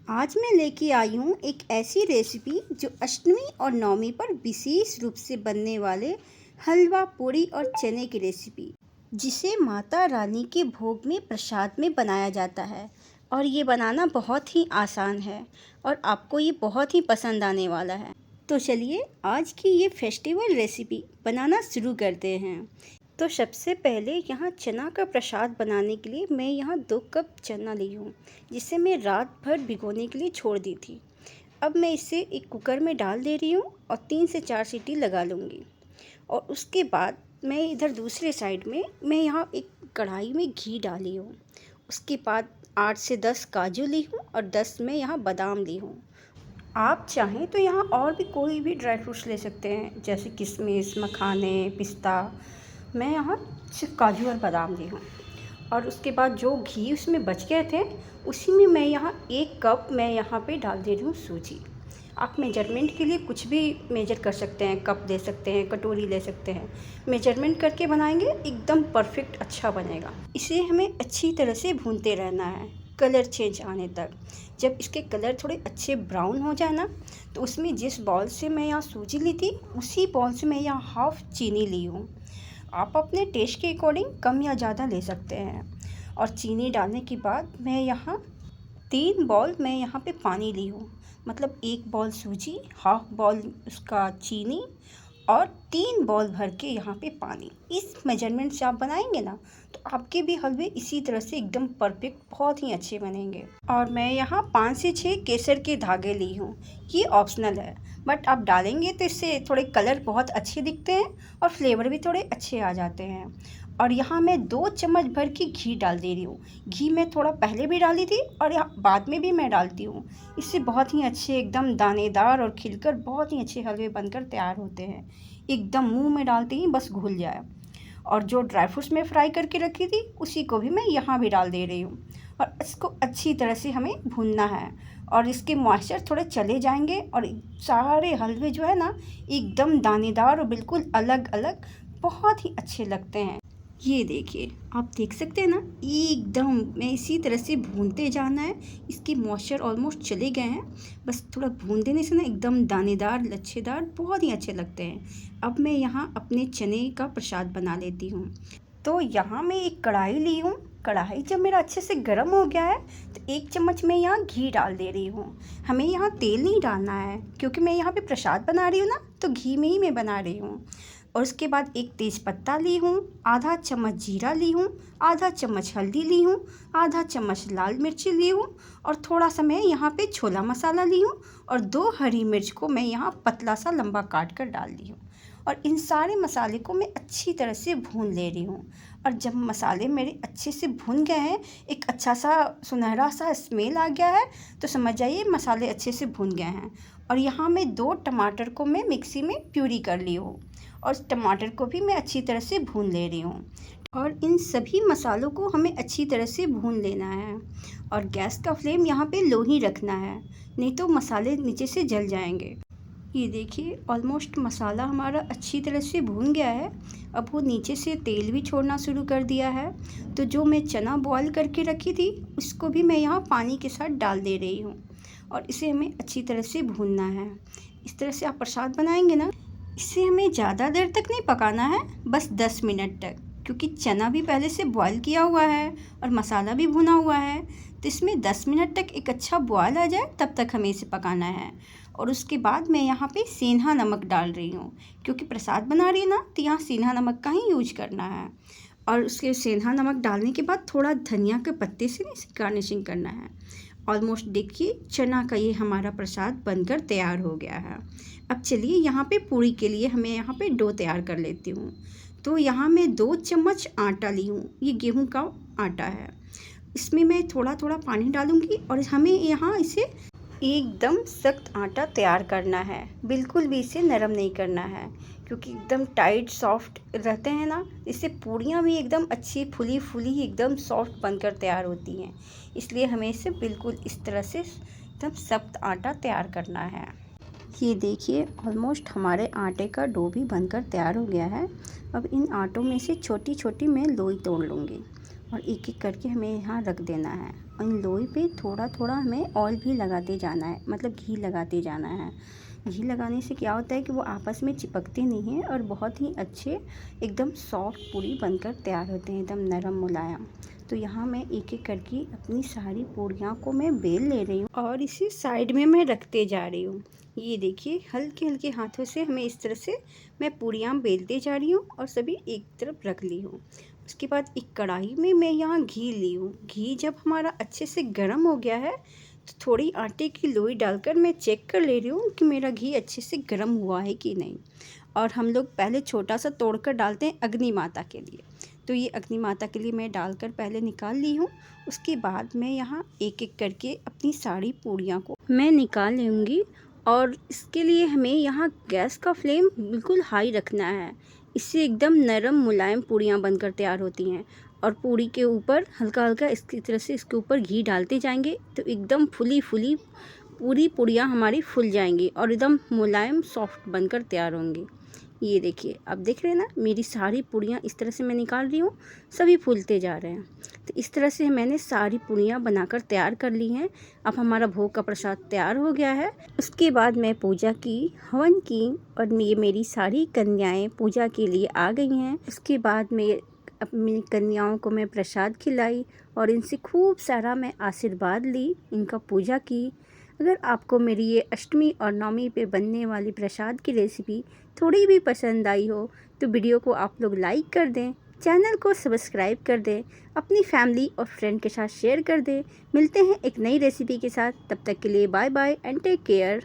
आज मैं लेके आई हूँ एक ऐसी रेसिपी जो अष्टमी और नवमी पर विशेष रूप से बनने वाले हलवा पूरी और चने की रेसिपी, जिसे माता रानी के भोग में प्रसाद में बनाया जाता है। और ये बनाना बहुत ही आसान है और आपको ये बहुत ही पसंद आने वाला है। तो चलिए आज की ये फेस्टिवल रेसिपी बनाना शुरू करते हैं। तो सबसे पहले यहाँ चना का प्रसाद बनाने के लिए मैं यहाँ 2 कप चना ली हूँ, जिसे मैं रात भर भिगोने के लिए छोड़ दी थी। अब मैं इसे एक कुकर में डाल दे रही हूँ और 3 से 4 सीटी लगा लूँगी। और उसके बाद मैं इधर दूसरे साइड में मैं यहाँ एक कढ़ाई में घी डाली हूँ। उसके बाद 8 से 10 काजू ली हूँ और 10 में यहाँ बादाम ली हूँ। आप चाहें तो यहाँ और भी कोई भी ड्राई फ्रूट्स ले सकते हैं, जैसे किशमिश, मखाने, पिस्ता। मैं यहाँ सिर्फ काजू और बादाम ली हूँ। और उसके बाद जो घी उसमें बच गए थे, उसी में मैं यहाँ 1 कप मैं यहाँ पे डाल दे रही हूँ सूजी। आप मेजरमेंट के लिए कुछ भी मेजर कर सकते हैं, कप ले सकते हैं, कटोरी ले सकते हैं। मेजरमेंट करके बनाएंगे एकदम परफेक्ट अच्छा बनेगा। इसे हमें अच्छी तरह से भूनते रहना है, कलर चेंज आने तक। जब इसके कलर थोड़े अच्छे ब्राउन हो जाए ना, तो उसमें जिस बॉल से मैं यहाँ सूजी ली थी, उसी बॉल से मैं यहाँ हाफ़ चीनी ली हूँ। आप अपने टेस्ट के अकॉर्डिंग कम या ज़्यादा ले सकते हैं। और चीनी डालने के बाद मैं यहाँ 3 बॉल मैं यहाँ पे पानी ली हूँ, मतलब 1 बॉल सूजी, हाफ बॉल उसका चीनी और 3 बॉल भर के यहाँ पे पानी। इस मेजरमेंट से आप बनाएंगे ना, तो आपके भी हलवे इसी तरह से एकदम परफेक्ट बहुत ही अच्छे बनेंगे। और मैं यहाँ 5 से 6 केसर के धागे ली हूँ। ये ऑप्शनल है, बट आप डालेंगे तो इससे थोड़े कलर बहुत अच्छे दिखते हैं और फ्लेवर भी थोड़े अच्छे आ जाते हैं। और यहाँ मैं 2 चम्मच भर की घी डाल दे रही हूँ। घी मैं थोड़ा पहले भी डाली थी और यहाँ बाद में भी मैं डालती हूँ। इससे बहुत ही अच्छे एकदम दानेदार और खिलकर बहुत ही अच्छे हलवे बनकर तैयार होते हैं। एकदम मुंह में डालते ही बस घुल जाए। और जो ड्राई फ्रूट्स में फ्राई करके रखी थी, उसी को भी मैं यहाँ भी डाल दे रही हूँ। और इसको अच्छी तरह से हमें भूनना है और इसके मॉइस्चर थोड़े चले जाएंगे और सारे हलवे जो है ना, एकदम दानेदार और बिल्कुल अलग अलग बहुत ही अच्छे लगते हैं। ये देखिए, आप देख सकते हैं ना, एकदम मैं इसी तरह से भूनते जाना है। इसके मॉइस्चर ऑलमोस्ट चले गए हैं, बस थोड़ा भून देने से ना एकदम दानेदार लच्छेदार बहुत ही अच्छे लगते हैं। अब मैं यहाँ अपने चने का प्रसाद बना लेती हूँ। तो यहाँ मैं एक कढ़ाई ली हूँ। कढ़ाई जब मेरा अच्छे से गर्म हो गया है, तो 1 चम्मच मैं यहाँ घी डाल दे रही हूँ। हमें यहाँ तेल नहीं डालना है, क्योंकि मैं यहाँ पे प्रसाद बना रही हूँ ना, तो घी में ही मैं बना रही हूँ। और उसके बाद 1 तेज़पत्ता ली हूँ, आधा चम्मच जीरा ली हूँ, आधा चम्मच हल्दी ली हूँ, आधा चम्मच लाल मिर्ची ली हूँ और थोड़ा सा मैं यहाँ पे छोला मसाला ली हूँ और 2 हरी मिर्च को मैं यहाँ पतला सा लंबा काट कर डाल दी हूँ। और इन सारे मसाले को मैं अच्छी तरह से भून ले रही हूँ। और जब मसाले मेरे अच्छे से भुन गए हैं, एक अच्छा सा सुनहरा सा स्मेल आ गया है, तो समझ जाइए मसाले अच्छे से भुन गए हैं। और यहाँ मैं 2 टमाटर को मैं मिक्सी में प्यूरी कर ली हूँ और टमाटर को भी मैं अच्छी तरह से भून ले रही हूँ। और इन सभी मसालों को हमें अच्छी तरह से भून लेना है और गैस का फ्लेम यहाँ पे लो ही रखना है, नहीं तो मसाले नीचे से जल जाएंगे। ये देखिए, ऑलमोस्ट मसाला हमारा अच्छी तरह से भून गया है। अब वो नीचे से तेल भी छोड़ना शुरू कर दिया है। तो जो मैं चना बॉईल करके रखी थी, उसको भी मैं यहाँ पानी के साथ डाल दे रही हूँ और इसे हमें अच्छी तरह से भूनना है। इस तरह से आप प्रसाद बनाएंगे ना, इसे हमें ज़्यादा देर तक नहीं पकाना है, बस 10 मिनट तक, क्योंकि चना भी पहले से बॉईल किया हुआ है और मसाला भी भुना हुआ है। तो इसमें 10 मिनट तक एक अच्छा बॉयल आ जाए, तब तक हमें इसे पकाना है। और उसके बाद मैं यहाँ पे सेंधा नमक डाल रही हूँ, क्योंकि प्रसाद बना रही है ना, तो यहाँ सेंधा नमक का ही यूज करना है। और उसके सेंधा नमक डालने के बाद थोड़ा धनिया के पत्ते से इसे गार्निशिंग करना है। ऑलमोस्ट देखिए, चना का ये हमारा प्रसाद बनकर तैयार हो गया है। अब चलिए यहाँ पे पूरी के लिए हमें यहाँ पे डो तैयार कर लेती हूँ। तो यहाँ मैं 2 चम्मच आटा ली हूँ। ये गेहूं का आटा है। इसमें मैं थोड़ा थोड़ा पानी डालूँगी और हमें यहाँ इसे एकदम सख्त आटा तैयार करना है, बिल्कुल भी इसे नरम नहीं करना है, क्योंकि एकदम टाइट सॉफ्ट रहते हैं ना, इससे पूड़ियाँ भी एकदम अच्छी फुली फुली एकदम सॉफ्ट बनकर तैयार होती हैं। इसलिए हमें इसे बिल्कुल इस तरह से एकदम सख्त आटा तैयार करना है। ये देखिए, ऑलमोस्ट हमारे आटे का डो भी बनकर तैयार हो गया है। अब इन आटों में से छोटी छोटी मैं लोई तोड़ लूँगी और एक एक करके हमें यहाँ रख देना है। इन लोई पे थोड़ा थोड़ा हमें ऑयल भी लगाते जाना है, मतलब घी लगाते जाना है। घी लगाने से क्या होता है कि वो आपस में चिपकते नहीं हैं और बहुत ही अच्छे एकदम सॉफ्ट पूरी बनकर तैयार होते हैं, एकदम नरम मुलायम। तो यहाँ मैं एक एक करके अपनी सारी पूड़ियाँ को मैं बेल ले रही हूँ और इसे साइड में मैं रखते जा रही हूँ। ये देखिए, हल्के हल्के हाथों से हमें इस तरह से मैं पूड़ियाँ बेलते जा रही हूँ और सभी एक तरफ रख ली हूँ। उसके बाद एक कढ़ाई में मैं यहाँ घी ली हूँ। घी जब हमारा अच्छे से गर्म हो गया है तो थोड़ी आटे की लोई डालकर मैं चेक कर ले रही हूँ कि मेरा घी अच्छे से गर्म हुआ है कि नहीं। और हम लोग पहले छोटा सा तोड़कर डालते हैं अग्नि माता के लिए, तो ये अग्नि माता के लिए मैं डालकर पहले निकाल ली हूँ। उसके बाद मैं यहाँ एक एक करके अपनी सारी पूड़ियाँ को मैं निकाल लूँगी। और इसके लिए हमें यहाँ गैस का फ्लेम बिल्कुल हाई रखना है, इससे एकदम नरम मुलायम पूड़ियाँ बनकर तैयार होती हैं। और पूड़ी के ऊपर हल्का हल्का इसकी तरह से इसके ऊपर घी डालते जाएंगे तो एकदम फुली फुली पूरी पूड़ियाँ हमारी फूल जाएंगी और एकदम मुलायम सॉफ्ट बनकर तैयार होंगी। ये देखिए, अब देख रहे हैं ना, मेरी सारी पूड़ियाँ इस तरह से मैं निकाल रही हूँ, सभी फूलते जा रहे हैं। तो इस तरह से मैंने सारी पूड़ियाँ बनाकर तैयार कर ली हैं। अब हमारा भोग का प्रसाद तैयार हो गया है। उसके बाद मैं पूजा की, हवन की और ये मेरी सारी कन्याएं पूजा के लिए आ गई हैं। उसके बाद मैं अपनी कन्याओं को मैं प्रसाद खिलाई और इनसे खूब सारा मैं आशीर्वाद ली, इनका पूजा की। अगर आपको मेरी ये अष्टमी और नवमी पे बनने वाली प्रसाद की रेसिपी थोड़ी भी पसंद आई हो तो वीडियो को आप लोग लाइक कर दें, चैनल को सब्सक्राइब कर दें, अपनी फैमिली और फ्रेंड के साथ शेयर कर दें। मिलते हैं एक नई रेसिपी के साथ, तब तक के लिए bye bye and take care.